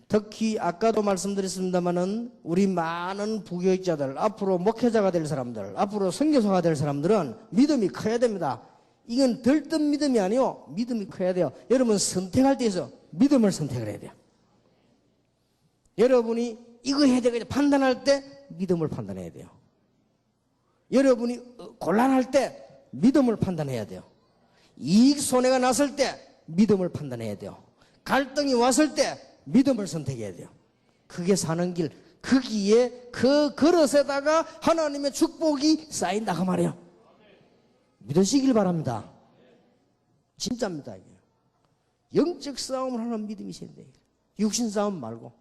특히 아까도 말씀드렸습니다마는 우리 많은 부교육자들, 앞으로 목회자가 될 사람들, 앞으로 선교사가 될 사람들은 믿음이 커야 됩니다. 이건 들뜬 믿음이 아니요, 믿음이 커야 돼요. 여러분 선택할 때에서 믿음을 선택을 해야 돼요. 여러분이 이거 해야 되겠다 판단할 때 믿음을 판단해야 돼요. 여러분이 곤란할 때 믿음을 판단해야 돼요. 이익 손해가 났을 때 믿음을 판단해야 돼요. 갈등이 왔을 때 믿음을 선택해야 돼요. 그게 사는 길, 거기에 그 그릇에다가 하나님의 축복이 쌓인다 그 말이에요. 믿으시길 바랍니다. 진짜입니다. 이게. 영적 싸움을 하는 믿음이 있어야 돼요. 육신 싸움 말고.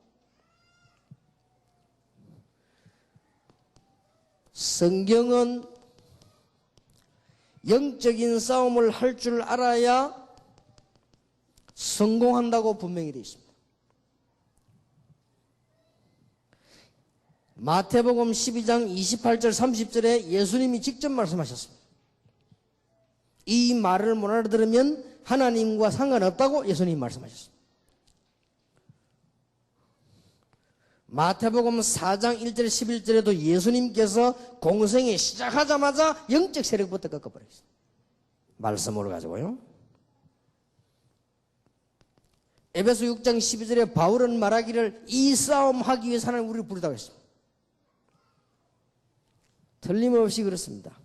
성경은 영적인 싸움을 할 줄 알아야 성공한다고 분명히 되어 있습니다. 마태복음 12장 28절 30절에 예수님이 직접 말씀하셨습니다. 이 말을 못 알아들으면 하나님과 상관없다고 예수님이 말씀하셨습니다. 마태복음 4장 1절 11절에도 예수님께서 공생이 시작하자마자 영적 세력부터 꺾어버렸어요. 말씀으로 가지고요. 에베소 6장 12절에 바울은 말하기를 이 싸움 하기 위해서 하나님 우리를 부르다고 했습니다. 틀림없이 그렇습니다.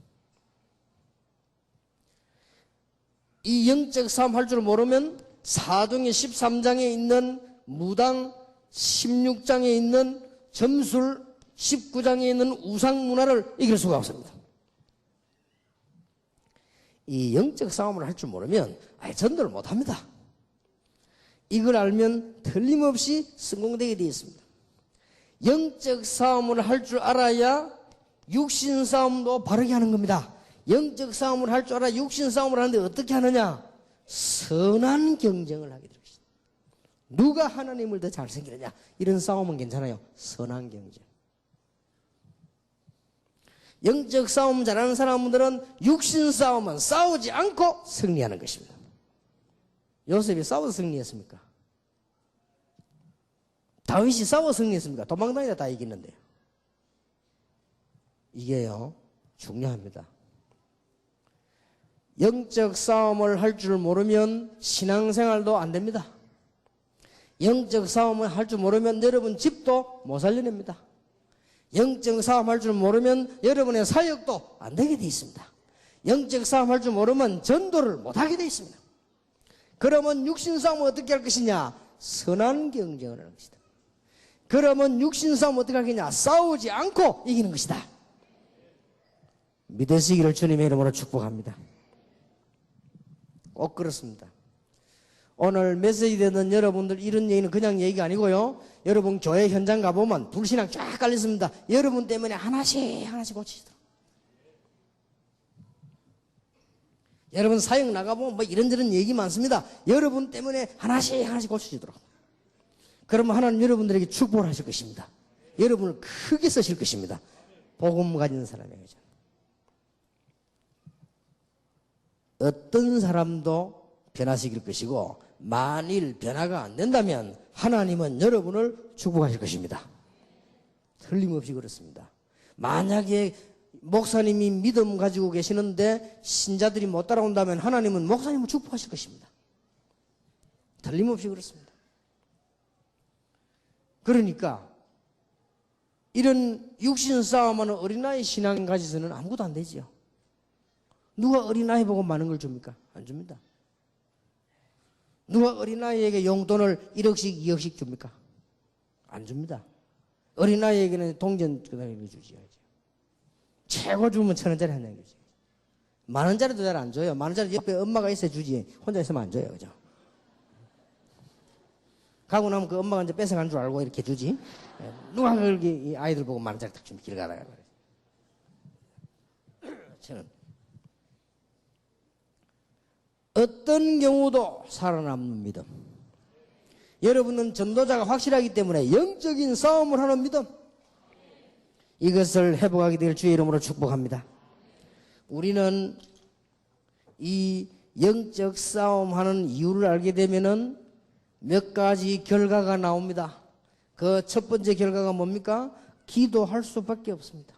이 영적 싸움 할 줄 모르면 사도행전 13장에 있는 무당, 16장에 있는 점술, 19장에 있는 우상 문화를 이길 수가 없습니다. 이 영적 싸움을 할 줄 모르면 아예 전도를 못합니다. 이걸 알면 틀림없이 성공되게 되어 있습니다. 영적 싸움을 할 줄 알아야 육신 싸움도 바르게 하는 겁니다. 영적 싸움을 할 줄 알아 육신 싸움을 하는데 어떻게 하느냐? 선한 경쟁을 하게 됩니다. 누가 하나님을 더 잘생기느냐? 이런 싸움은 괜찮아요. 선한 경쟁. 영적 싸움 잘하는 사람들은 육신 싸움은 싸우지 않고 승리하는 것입니다. 요셉이 싸워서 승리했습니까? 다윗이 싸워 승리했습니까? 도망다니다 다 이기는데요. 이게요 중요합니다. 영적 싸움을 할 줄 모르면 신앙생활도 안 됩니다. 영적 싸움을 할 줄 모르면 여러분 집도 못 살려냅니다. 영적 싸움 할 줄 모르면 여러분의 사역도 안 되게 돼 있습니다. 영적 싸움 할 줄 모르면 전도를 못 하게 돼 있습니다. 그러면 육신 싸움을 어떻게 할 것이냐? 선한 경쟁을 하는 것이다. 그러면 육신 싸움 어떻게 하겠냐? 싸우지 않고 이기는 것이다. 믿으시기를 주님의 이름으로 축복합니다. 꼭 그렇습니다. 오늘 메시지 듣는 여러분들 이런 얘기는 그냥 얘기가 아니고요. 여러분 교회 현장 가보면 불신앙 쫙 깔렸습니다. 여러분 때문에 하나씩 고치시더라고요. 여러분 사역 나가보면 뭐 이런저런 얘기 많습니다. 여러분 때문에 하나씩 고치시더라고요. 그러면 하나님 여러분들에게 축복을 하실 것입니다. 여러분을 크게 쓰실 것입니다. 복음 가진 사람에게. 어떤 사람도 변화시킬 것이고 만일 변화가 안 된다면 하나님은 여러분을 축복하실 것입니다. 틀림없이 그렇습니다. 만약에 목사님이 믿음 가지고 계시는데 신자들이 못 따라온다면 하나님은 목사님을 축복하실 것입니다. 틀림없이 그렇습니다. 그러니까 이런 육신 싸움하는 어린아이 신앙 가지서는 아무것도 안 되지요. 누가 어린아이 보고 많은 걸 줍니까? 안 줍니다. 누가 어린아이에게 용돈을 1억씩 2억씩 줍니까? 안 줍니다. 어린아이에게는 동전 그다음에 주지. 최고 주면 1,000원짜리 한 장 주지. 10,000원짜리도 잘 안 줘요. 10,000원짜리 옆에 엄마가 있어야 주지. 혼자 있으면 안 줘요. 그죠? 가고 나면 그 엄마가 이제 뺏어간 줄 알고 이렇게 주지. 누가 그렇게 아이들 보고 10,000원짜리 딱 주면 길 가다가. 저는 어떤 경우도 살아남는 믿음. 여러분은 전도자가 확실하기 때문에 영적인 싸움을 하는 믿음. 이것을 회복하게 될 주의 이름으로 축복합니다. 우리는 이 영적 싸움하는 이유를 알게 되면은 몇 가지 결과가 나옵니다. 그 첫 번째 결과가 뭡니까? 기도할 수밖에 없습니다.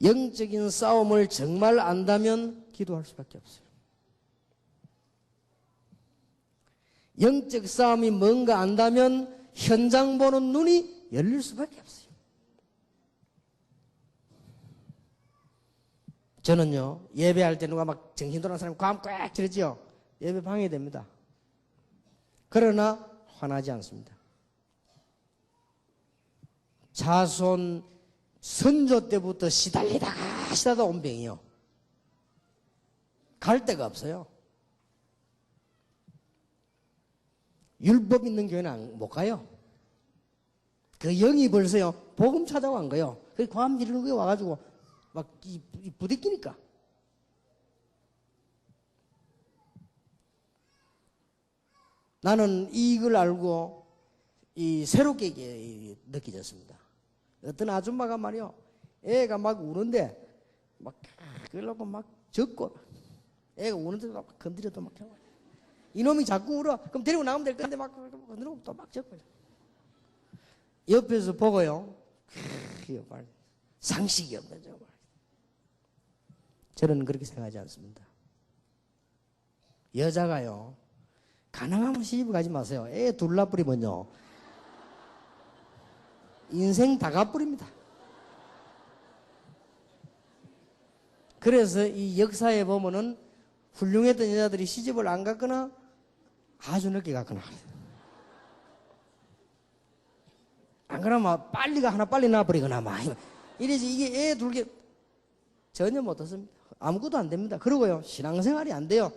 영적인 싸움을 정말 안다면 기도할 수밖에 없어요. 영적 싸움이 뭔가 안다면 현장 보는 눈이 열릴 수밖에 없어요. 저는요, 예배할 때 누가 막 정신 돌아가는 사람이 꽉 들었지요. 예배 방해됩니다. 그러나 화나지 않습니다. 자손 선조 때부터 시달리다가 온 병이요. 갈 데가 없어요. 율법 있는 교회는 못 가요. 그 영이 벌써요, 복음 찾아고 한 거예요. 그 과암 지르는 거에 와가지고 막 부딪히니까. 나는 이걸 알고 새롭게 느껴졌습니다. 어떤 아줌마가 말이요, 애가 막 우는데 막 그러려고 막 젖고, 애가 우는데도 막 건드려도 막 이놈이 자꾸 울어. 그럼 데리고 나오면 될 건데 막 건드리고 또 막 젖고. 옆에서 보고요, 상식이 없는 정말. 저는 그렇게 생각하지 않습니다. 여자가요, 가능하면 시집 가지 마세요. 애 둘 낳아버리면요, 인생 다 가버립니다. 그래서 이 역사에 보면은 훌륭했던 여자들이 시집을 안 갔거나 아주 늦게 갔거나. 안 그러면 빨리가 하나 빨리 낳아버리거나 막 이래서 이게 애 둘게 전혀 못했습니다. 아무것도 안 됩니다. 그러고요, 신앙생활이 안 돼요.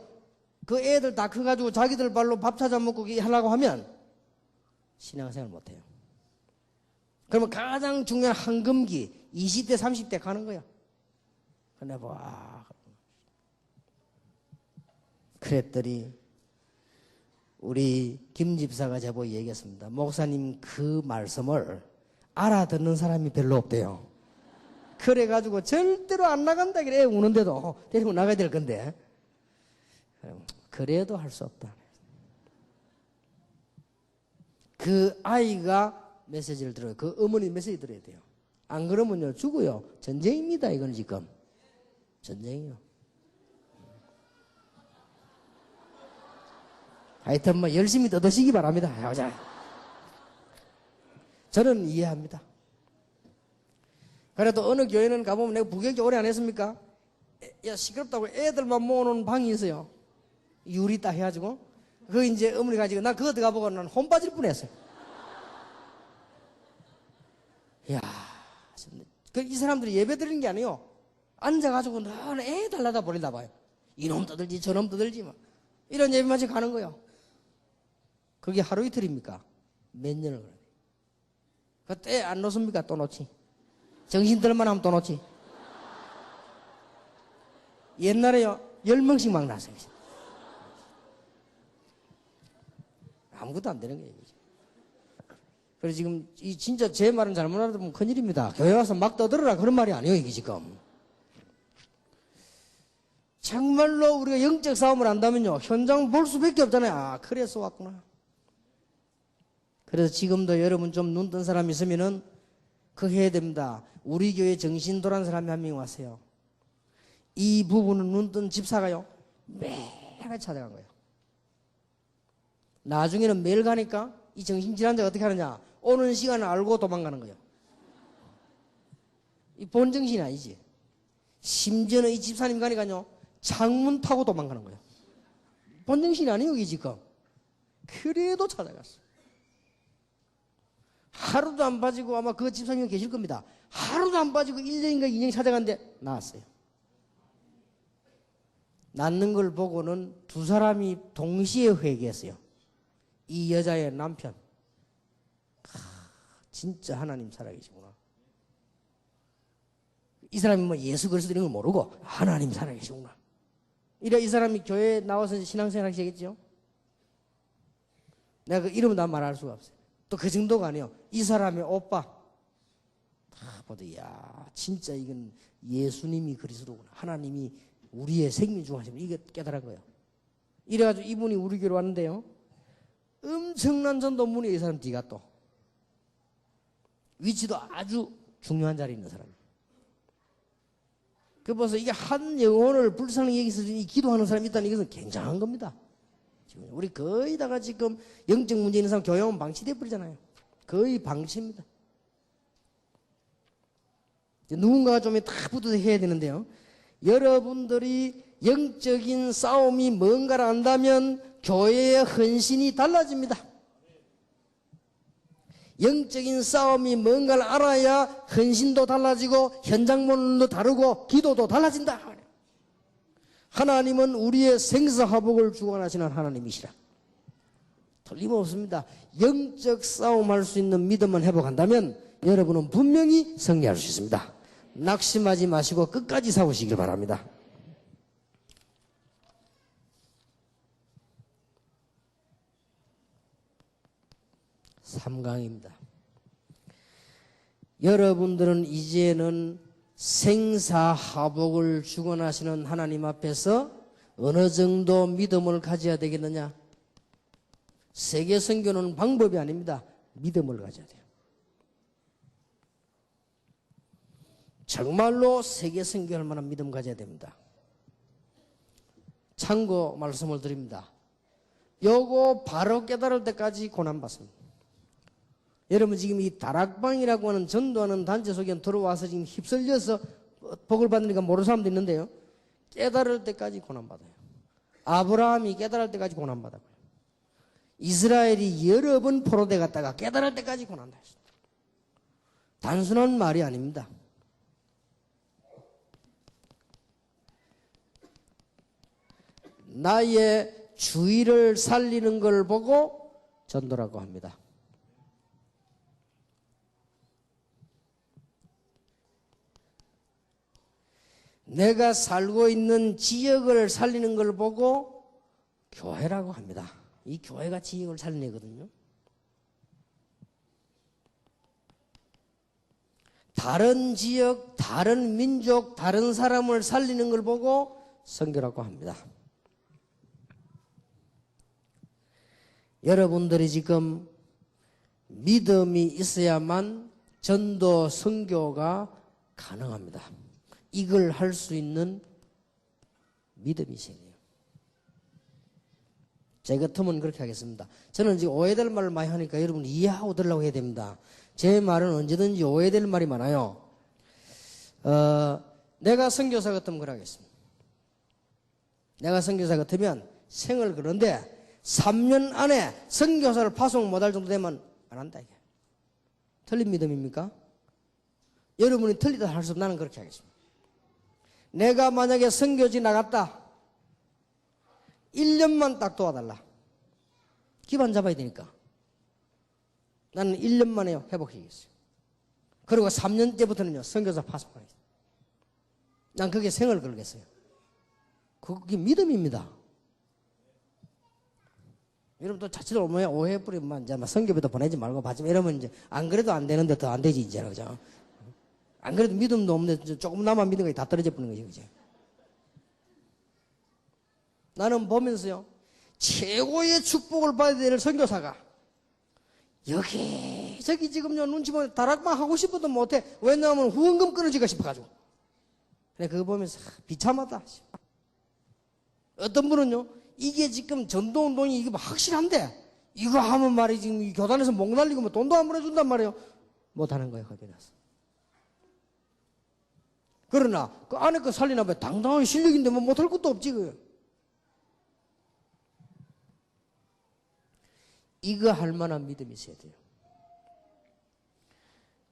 그 애들 다 커가지고 자기들 발로 밥 찾아 먹고 하려고 하면 신앙생활 못해요. 그러면 가장 중요한 황금기 20대 30대 가는 거야. 근데 그랬더니 우리 김 집사가 제보 얘기했습니다. 목사님 그 말씀을 알아듣는 사람이 별로 없대요. 그래가지고 절대로 안 나간다 그래. 우는데도 데리고 나가야 될 건데 그래도 할 수 없다. 그 아이가 메시지를 들어요. 그 어머니 메시지 들어야 돼요. 안 그러면요 죽어요. 전쟁입니다. 이건 지금 전쟁이요. 하여튼 뭐 열심히 떠드시기 바랍니다. 저는 이해합니다. 그래도 어느 교회는 가보면 내가 부교육자 오래 안 했습니까? 야, 시끄럽다고 애들만 모아놓은 방이 있어요. 유리 딱 해가지고. 그 이제 어머니 가지고 난 그거 들어가보고 난 혼 빠질 뻔했어요. 이야, 이 사람들이 예배 드리는 게 아니에요. 앉아가지고 늘 애 달라다 버린다 봐요. 이놈 떠들지 저놈 떠들지 뭐. 이런 예배만 지금 가는 거예요. 그게 하루 이틀입니까? 몇 년을 그래. 그 때 안 놓습니까? 또 놓지. 정신 들만 하면 또 놓지. 옛날에요 10명씩 막 났어요. 아무것도 안 되는 거예요. 그래서 지금 진짜 제 말은 잘못 알아들으면 큰일입니다. 교회 와서 막 떠들어라 그런 말이 아니에요. 이게 지금. 정말로 우리가 영적 싸움을 한다면요 현장 볼 수밖에 없잖아요. 아, 그래서 왔구나. 그래서 지금도 여러분 좀 눈 뜬 사람 있으면은 그거 해야 됩니다. 우리 교회 정신 돌아온 사람이 한 명 왔어요. 이 부분은 눈 뜬 집사가요 매일 찾아간 거예요. 나중에는 매일 가니까 이 정신질환자가 어떻게 하느냐, 오는 시간을 알고 도망가는 거예요. 이 본정신이 아니지. 심지어는 이 집사님 가니까요 창문 타고 도망가는 거예요. 본정신이 아니에요 이게 지금. 그래도 찾아갔어. 하루도 안 빠지고, 아마 그 집사님은 계실 겁니다. 하루도 안 빠지고 1년인가 2년 찾아갔는데 나왔어요. 낳는 걸 보고는 두 사람이 동시에 회개했어요. 이 여자의 남편. 진짜 하나님 살아계시구나. 이 사람이 뭐 예수 그리스도 이런 걸 모르고 하나님 살아계시구나. 이래 이 사람이 교회에 나와서 신앙생활 하시겠죠? 내가 그 이름은 난 말할 수가 없어요. 또 그 정도가 아니에요. 이 사람의 오빠. 다 보다, 야, 진짜 이건 예수님이 그리스도구나. 하나님이 우리의 생명 중 하시면 이게 깨달은 거예요. 이래가지고 이분이 우리 교회로 왔는데요. 엄청난 전도문이 이 사람 뒤가 또. 위치도 아주 중요한 자리에 있는 사람이에요. 그 벌써 이게 한 영혼을 불쌍히 여기서 기도하는 사람이 있다는 이것은 굉장한 겁니다. 지금 우리 거의 다가 지금 영적 문제 있는 사람 교회 오면 방치돼 버리잖아요. 거의 방치입니다. 누군가가 좀 다 붙어서 해야 되는데요. 여러분들이 영적인 싸움이 뭔가를 안다면 교회의 헌신이 달라집니다. 영적인 싸움이 뭔가를 알아야 헌신도 달라지고 현장문도 다르고 기도도 달라진다. 하나님은 우리의 생사화복을 주관하시는 하나님이시라. 틀림없습니다. 영적 싸움할 수 있는 믿음만 회복한다면 여러분은 분명히 승리할 수 있습니다. 낙심하지 마시고 끝까지 싸우시길 바랍니다. 삼강입니다. 여러분들은 이제는 생사화복을 주관하시는 하나님 앞에서 어느 정도 믿음을 가져야 되겠느냐? 세계 선교는 방법이 아닙니다. 믿음을 가져야 돼요. 정말로 세계 선교할 만한 믿음 가져야 됩니다. 참고 말씀을 드립니다. 요거 바로 깨달을 때까지 고난받습니다. 여러분 지금 이 다락방이라고 하는 전도하는 단체 속에 들어와서 지금 휩쓸려서 복을 받으니까 모르는 사람도 있는데요. 깨달을 때까지 고난받아요. 아브라함이 깨달을 때까지 고난받았고요. 이스라엘이 여러 번 포로돼 갔다가 깨달을 때까지 고난받았습니다. 단순한 말이 아닙니다. 나의 주의를 살리는 걸 보고 전도라고 합니다. 내가 살고 있는 지역을 살리는 걸 보고 교회라고 합니다. 이 교회가 지역을 살리거든요. 다른 지역, 다른 민족, 다른 사람을 살리는 걸 보고 선교라고 합니다. 여러분들이 지금 믿음이 있어야만 전도 선교가 가능합니다. 이걸 할 수 있는 믿음이 있어야 돼요. 제 같으면 그렇게 하겠습니다. 저는 지금 오해될 말을 많이 하니까 여러분 이해하고 들으려고 해야 됩니다. 제 말은 언제든지 오해될 말이 많아요. 내가 선교사 같으면 그러겠습니다. 내가 선교사 같으면 생을 그런데 3년 안에 선교사를 파송 못할 정도 되면 안 한다 이게. 틀린 믿음입니까? 여러분이 틀리다 할 수 없으면 나는 그렇게 하겠습니다. 내가 만약에 선교지 나갔다 1년만 딱 도와달라. 기반 잡아야 되니까 나는 1년 만에 회복하겠어요. 그리고 3년째부터는요 선교사 파송하겠어요. 난 그게 생을 걸겠어요. 그게 믿음입니다. 여러분 또 자칫 오해해버리면 이제 선교비도 보내지 말고 받지마 이러면 이제 안 그래도 안 되는데 더 안 되지 이제 그죠? 안 그래도 믿음도 없는데 조금나마 믿는 게 다 떨어져 버리는 거지 그죠? 나는 보면서요 최고의 축복을 받아야 될 선교사가 여기저기 지금요 눈치 보면 다락방 하고 싶어도 못해. 왜냐하면 후원금 끊어지가 싶어가지고. 근데 그거 보면서 비참하다. 어떤 분은요 이게 지금 전도운동이 이게 확실한데 이거 하면 말이지 지금 교단에서 목 날리고 뭐 돈도 안 보내준단 말이에요. 못하는 거예요 겁이 나서. 그러나 그 안에 거 살리나 봐요. 당당한 실력인데 뭐 못할 것도 없지 그요. 이거 할 만한 믿음이 있어야 돼요.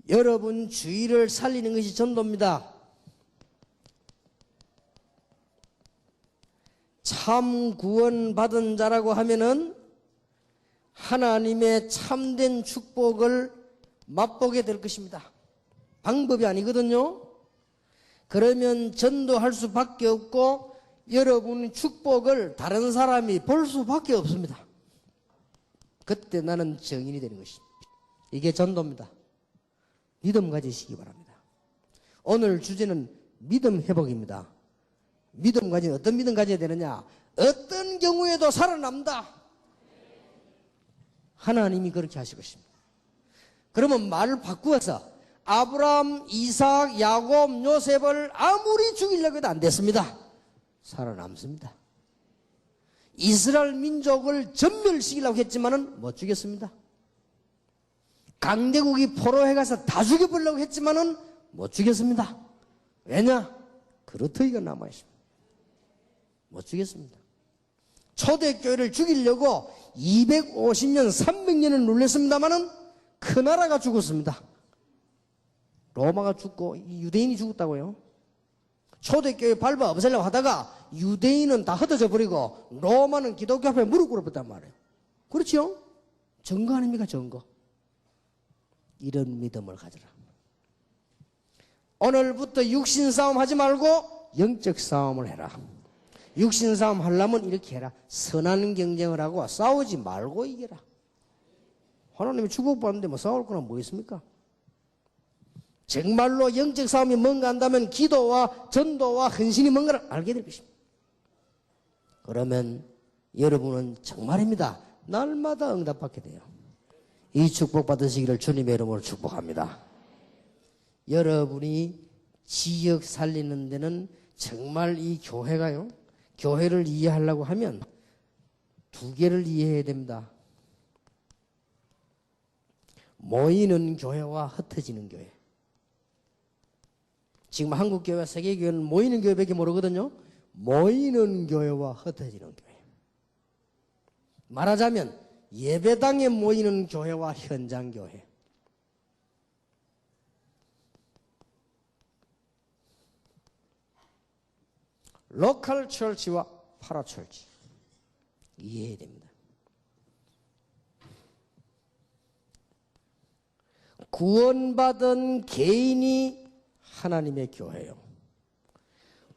여러분 주의를 살리는 것이 전도입니다. 참 구원받은 자라고 하면은 하나님의 참된 축복을 맛보게 될 것입니다. 방법이 아니거든요. 그러면 전도할 수밖에 없고 여러분 축복을 다른 사람이 볼 수밖에 없습니다. 그때 나는 증인이 되는 것입니다. 이게 전도입니다. 믿음 가지시기 바랍니다. 오늘 주제는 믿음 회복입니다. 믿음 가지 어떤 믿음 가져야 되느냐? 어떤 경우에도 살아남다. 하나님이 그렇게 하실 것입니다. 그러면 말을 바꾸어서 아브라함, 이삭, 야곱, 요셉을 아무리 죽이려고 해도 안 됐습니다. 살아남습니다. 이스라엘 민족을 전멸시키려고 했지만은 못 죽였습니다. 강대국이 포로해 가서 다 죽여보려고 했지만은 못 죽였습니다. 왜냐? 그루터기가 남아있습니다. 못 죽였습니다. 초대교회를 죽이려고 250년, 300년을 눌렸습니다만은 그 나라가 죽었습니다. 로마가 죽고 유대인이 죽었다고요. 초대교회 밟아 없애려고 하다가 유대인은 다 흩어져 버리고 로마는 기독교 앞에 무릎 꿇었단 말이에요. 그렇죠? 증거 아닙니까? 증거. 이런 믿음을 가져라. 오늘부터 육신 싸움 하지 말고 영적 싸움을 해라. 육신 싸움 하려면 이렇게 해라. 선한 경쟁을 하고 싸우지 말고 이겨라. 하나님이 축복받는데 뭐 싸울 거나 뭐 있습니까? 정말로 영적 싸움이 뭔가 한다면 기도와 전도와 헌신이 뭔가를 알게 될 것입니다. 그러면 여러분은 정말입니다. 날마다 응답받게 돼요. 이 축복 받으시기를 주님의 이름으로 축복합니다. 여러분이 지역 살리는 데는 정말 이 교회가요. 교회를 이해하려고 하면 두 개를 이해해야 됩니다. 모이는 교회와 흩어지는 교회. 지금 한국교회와 세계교회는 모이는 교회밖에 모르거든요. 모이는 교회와 흩어지는 교회. 말하자면 예배당에 모이는 교회와 현장교회. 로컬 철치와 파라철치. 이해해야 됩니다. 구원받은 개인이 하나님의 교회요.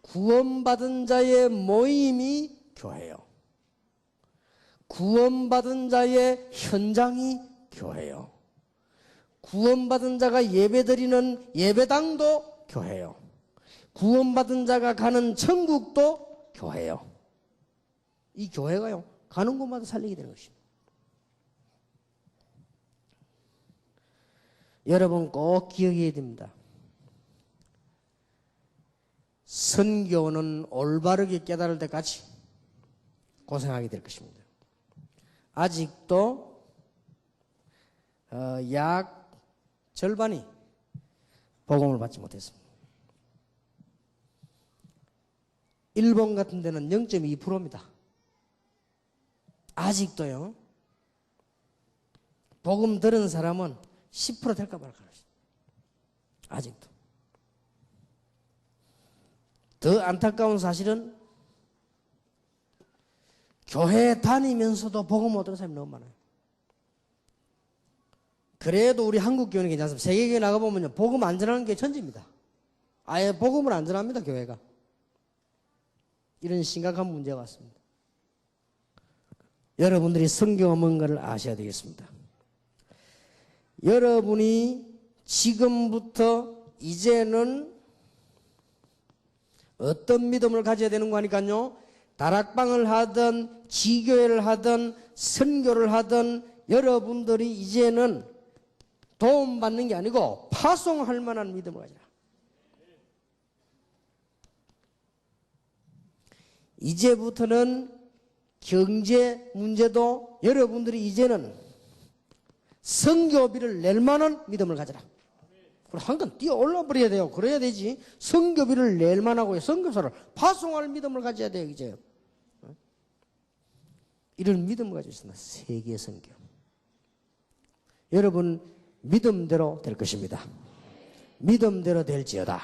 구원받은 자의 모임이 교회요. 구원받은 자의 현장이 교회요. 구원받은 자가 예배드리는 예배당도 교회요. 구원받은 자가 가는 천국도 교회요. 이 교회가요, 가는 곳마다 살리게 되는 것입니다. 여러분 꼭 기억해야 됩니다. 선교는 올바르게 깨달을 때까지 고생하게 될 것입니다. 아직도 약 절반이 복음을 받지 못했습니다. 일본 같은 데는 0.2%입니다. 아직도요. 복음 들은 사람은 10% 될까 말까. 아직도. 더 안타까운 사실은 교회 다니면서도 복음 못 들은 사람이 너무 많아요. 그래도 우리 한국 교회는 괜찮습니다. 세계교회 나가보면요, 복음 안 전하는 게 천지입니다. 아예 복음을 안 전합니다, 교회가. 이런 심각한 문제가 왔습니다. 여러분들이 성경은 뭔가를 아셔야 되겠습니다. 여러분이 지금부터 이제는 어떤 믿음을 가져야 되는 거니까요, 다락방을 하든 지교회를 하든 선교를 하든 여러분들이 이제는 도움받는 게 아니고 파송할 만한 믿음을 가지라. 이제부터는 경제 문제도 여러분들이 이제는 선교비를 낼 만한 믿음을 가져라. 한건 뛰어 올라 버려야 돼요. 그래야 되지. 선교비를 낼 만하고 선교사를 파송할 믿음을 가져야 돼요. 이제 이런 믿음을 가지고 있습니다. 세계 선교. 여러분 믿음대로 될 것입니다. 믿음대로 될지어다.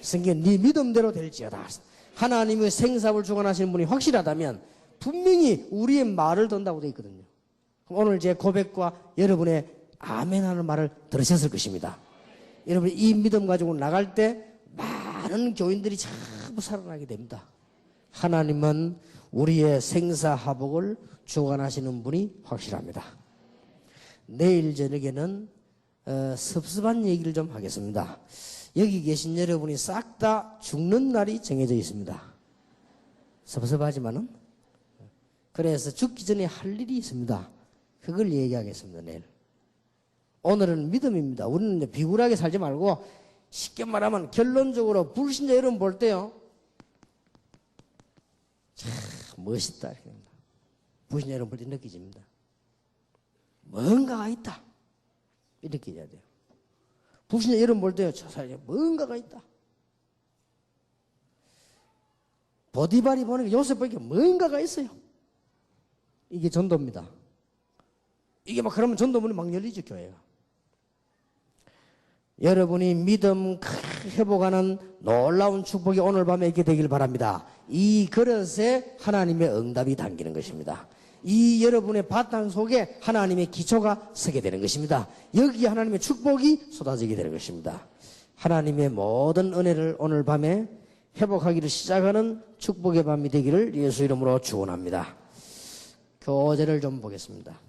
성경 네 믿음대로 될지어다. 하나님의 생사를 주관하시는 분이 확실하다면 분명히 우리의 말을 든다고 되어 있거든요. 오늘 제 고백과 여러분의 아멘 하는 말을 들으셨을 것입니다. 여러분 이 믿음 가지고 나갈 때 많은 교인들이 전부 살아나게 됩니다. 하나님은 우리의 생사화복을 주관하시는 분이 확실합니다. 내일 저녁에는 섭섭한 얘기를 좀 하겠습니다. 여기 계신 여러분이 싹 다 죽는 날이 정해져 있습니다. 섭섭하지만은 그래서 죽기 전에 할 일이 있습니다. 그걸 얘기하겠습니다. 내일. 오늘은 믿음입니다. 우리는 비굴하게 살지 말고 쉽게 말하면 결론적으로 불신자 여러분 볼 때요, 참 멋있다. 불신자 여러분 볼 때 느끼집니다. 뭔가가 있다. 이렇게 해야 돼요. 불신자 여러분 볼 때요, 저 사람이 뭔가가 있다. 보디발이 보니까 요셉 보니까 뭔가가 있어요. 이게 전도입니다. 이게 막 그러면 전도문이 막 열리죠, 교회가. 여러분이 믿음 회복하는 놀라운 축복이 오늘 밤에 있게 되길 바랍니다. 이 그릇에 하나님의 응답이 담기는 것입니다. 이 여러분의 바탕 속에 하나님의 기초가 서게 되는 것입니다. 여기 하나님의 축복이 쏟아지게 되는 것입니다. 하나님의 모든 은혜를 오늘 밤에 회복하기를 시작하는 축복의 밤이 되기를 예수 이름으로 축원합니다. 교제를 좀 보겠습니다.